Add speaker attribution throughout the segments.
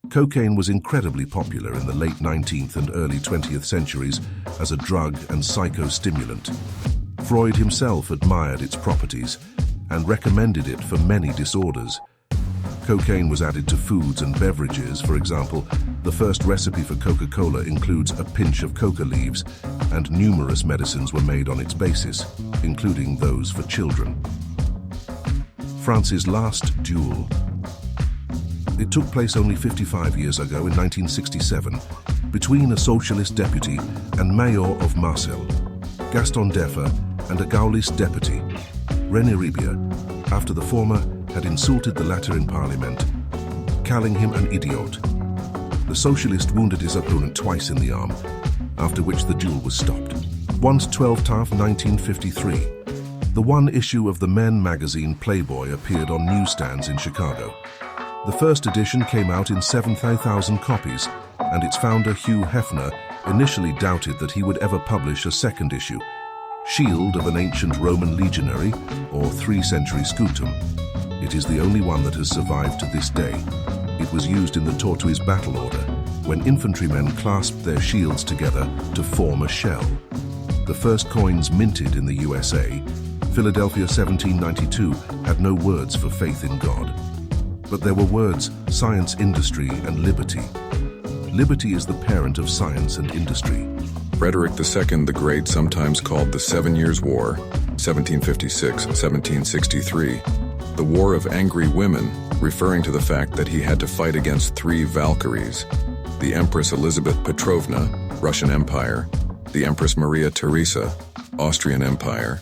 Speaker 1: Cocaine was incredibly popular in the late 19th and early 20th centuries as a drug and psychostimulant. Freud himself admired its properties and recommended it for many disorders. Cocaine was added to foods and beverages. For example, the first recipe for Coca-Cola includes a pinch of coca leaves, and numerous medicines were made on its basis, including those for children. France's last duel. It took place only 55 years ago in 1967, between a socialist deputy and mayor of Marseille, Gaston Deffer, and a Gaullist deputy, René Ribier, after the former had insulted the latter in parliament, calling him an idiot. The socialist wounded his opponent twice in the arm, after which the duel was stopped. 12 Tav 1953. The one issue of the men magazine Playboy appeared on newsstands in Chicago. The first edition came out in 7,000 copies, and its founder Hugh Hefner initially doubted that he would ever publish a second issue. Shield of an ancient Roman legionary, or 3th century scutum. It is the only one that has survived to this day. It was used in the Tortoise battle order, when infantrymen clasped their shields together to form a shell. The first coins minted in the USA, Philadelphia 1792, had no words for faith in God. But there were words, science, industry, and liberty. Liberty is the parent of science and industry.
Speaker 2: Frederick II the Great, sometimes called the 7 Years' War, 1756-1763, the War of Angry Women, referring to the fact that he had to fight against 3 Valkyries, the Empress Elizabeth Petrovna, Russian Empire, the Empress Maria Theresa, Austrian Empire,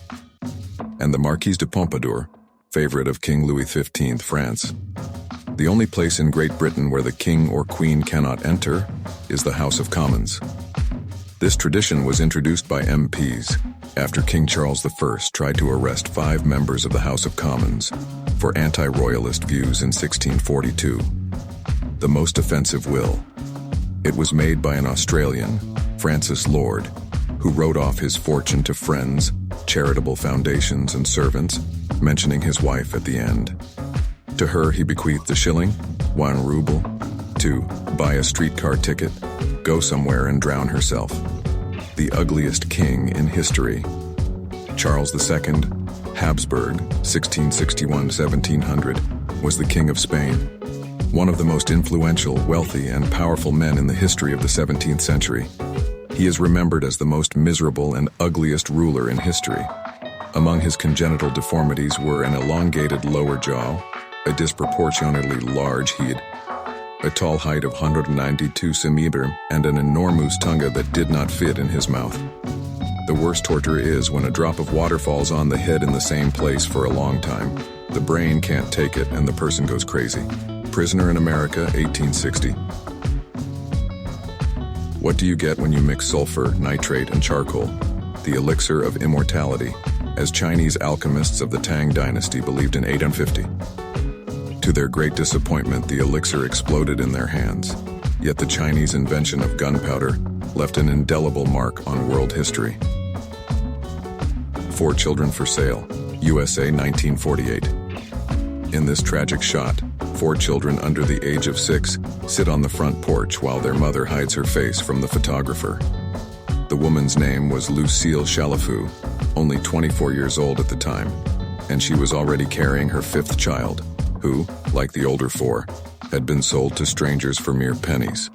Speaker 2: and the Marquise de Pompadour, favorite of King Louis XV, France. The only place in Great Britain where the king or queen cannot enter is the House of Commons. This tradition was introduced by MPs after King Charles I tried to arrest 5 members of the House of Commons for anti-royalist views in 1642. The most offensive will. It was made by an Australian, Francis Lord, who wrote off his fortune to friends, charitable foundations, and servants, mentioning his wife at the end. To her he bequeathed a shilling, 1 ruble, to buy a streetcar ticket, go somewhere and drown herself. The ugliest king in history. Charles II, Habsburg, 1661-1700, was the King of Spain, one of the most influential, wealthy, and powerful men in the history of the 17th century. He is remembered as the most miserable and ugliest ruler in history. Among his congenital deformities were an elongated lower jaw, a disproportionately large head, a tall height of 192 cm, and an enormous tongue that did not fit in his mouth. The worst torture is when a drop of water falls on the head in the same place for a long time. The brain can't take it and the person goes crazy. Prisoner in America, 1860. What do you get when you mix sulfur, nitrate, and charcoal? The elixir of immortality, as Chinese alchemists of the Tang dynasty believed in 850. To their great disappointment, the elixir exploded in their hands. Yet the Chinese invention of gunpowder left an indelible mark on world history. 4 children for sale, USA 1948. In this tragic shot, 4 children under the age of 6 sit on the front porch while their mother hides her face from the photographer. The woman's name was Lucille Chalafou, only 24 years old at the time, and she was already carrying her 5th child, who, like the older 4, had been sold to strangers for mere pennies.